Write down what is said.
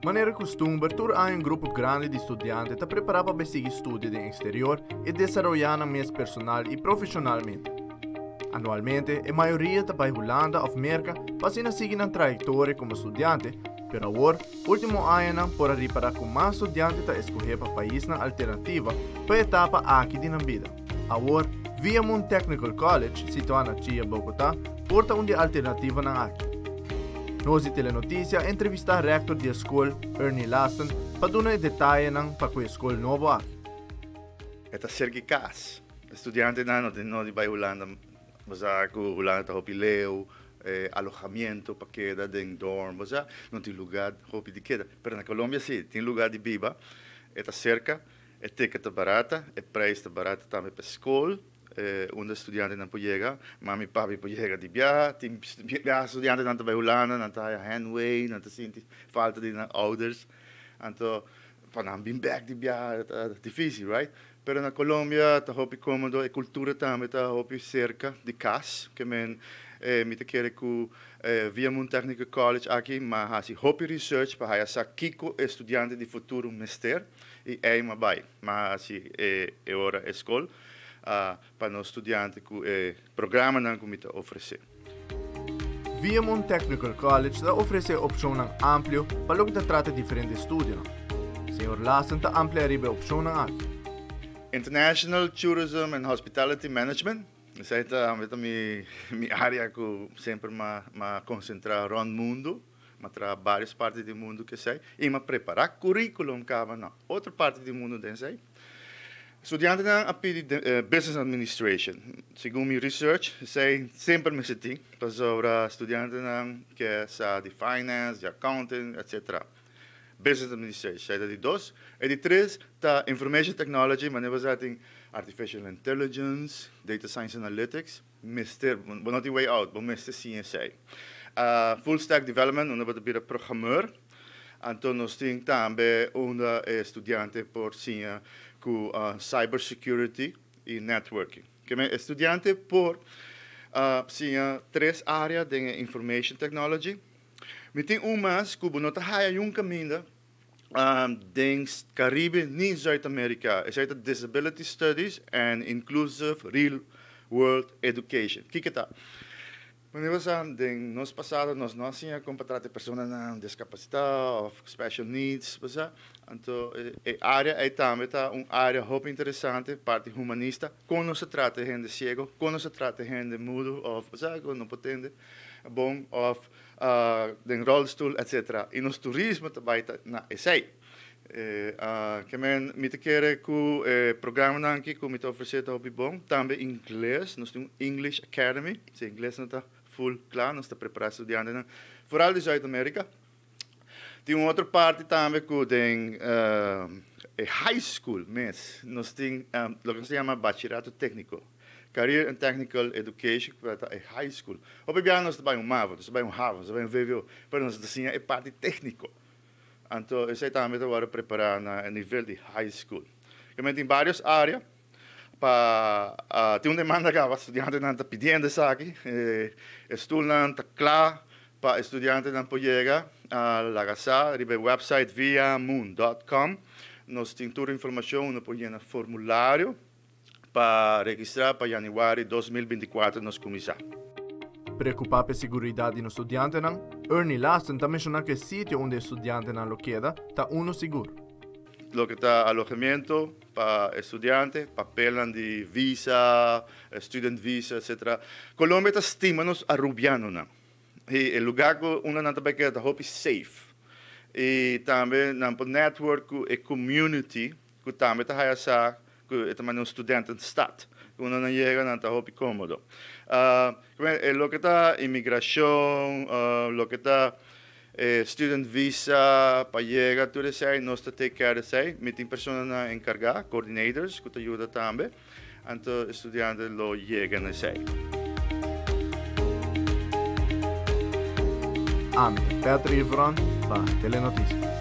Maneira costume, tur há grupo grande de estudantes que prepara para seguir estudos no exterior e desenvolver mais personal e profissionalmente. Anualmente, a maioria está para Holanda ou América para seguir na trajetória como estudante, mas agora, último ano, para reparar com mais estudantes a escolher para país na alternativa para a etapa aqui na vida. Agora, via Moon Technical College, situado na Chia, Bogotá, porta uma alternativa na aqui. Nós, Telenotícia, entrevistar o rector da escola, Ernie Lassen, para dar detalhes para a escola nova aqui. É Sergi Kaas. Estudante não de Holanda, mas a Holanda está opileu, alojamento para queda em dorm, mas não tem lugar de queda. Mas na Colômbia sim, tem lugar de viva. É cerca, é ticket barata, é preço barata também para a escola. Onde estudante não pode chegar, mami e papi pode chegar de viagem, tem estudante não vai Holanda, não tem handway, não tem falta de ouders, então para não vir back de viagem é difícil, right? Pero na Colômbia está muito cômodo, a cultura também está muito cerca de casa, que me te quer que via Moon Technical College aqui, mas assim muito research para essa Kiko estudante de futuro mestre e uma vai, mas assim é hora escola. Para os estudantes que o programa não comita oferecer. Via Moon Technical College oferece opções amplas para o que trata de diferentes estudos. Senhor Lassen amplia a opções aqui. International Tourism and Hospitality Management. Essa é a minha área que sempre me concentrar no mundo, mas para várias partes do mundo que sei, e me preparar currículo na outra parte do mundo que sei. Estudante na Business Administration. Segundo minha research, sei sempre me senti sobre estudante que é de Finance, de Accounting, etc. Business Administration, é de 2. E de 3, tá Information Technology, mas nós temos Artificial Intelligence, Data Science Analytics, Mister, but not the way out, but Mister CSA. Full Stack Development, onde você vira programador. Então, nós temos também estudante por sim com cybersecurity e networking. Que é estudante por sim 3 áreas de information technology. Me tem mais que não está um caminho em Caribe nem Zuid-América. É Disability Studies and Inclusive Real World Education. O que é? Nos passado, nós não tínhamos como tratar pessoas com discapacidade ou special needs. Então, a área é também uma área muito interessante, parte humanista, quando se trata de gente cego, quando se trata de gente mudo, ou não potente, bom, ou de rolstoel, etc. E no turismo também é que me quer que o programa aqui que me oferece é bom, também inglês, nós temos English Academy, se inglês não está full claro, nós estamos preparados estudantes, fora de Zuid-América. Tem uma outra parte também que tem high school, mas nós temos o que se chama bachillerato técnico, Career and Technical Education, que é high school. Obviamente nós temos MAVO, nós temos Harvard, nós temos VWO, mas nós temos a parte técnica. Então, isso também agora preparar a nível de high school. Também tem várias áreas. Tem uma demanda que os estudantes não estão pedindo isso aqui. Estudante claro para estudantes não podem chegar a casa, no website viamoon.com. Nós temos toda a informação, nós podemos formulário para registrar para janeiro de 2024 nós começar. Preocupado com a segurança dos estudantes, Ernie Lassen também menciona que o sítio onde os estudantes não queda está seguro. Lo que está alojamento para estudiantes, papel de visa, student visa, etc. Colômbia está estimando a rubiano. E o lugar que não também queda é safe. E também no network e community que também está essa que também um estudante de estado. Quando não chega, não está muito cômodo. Lo que está imigração, lo que está student visa, para chegar, tudo isso aí, nós take care disso aí. Tem pessoas encarregadas, coordinators, que te ajudam também. Então, estudantes lo chegam nisso aí. Petri Ivron, para Telenotícia.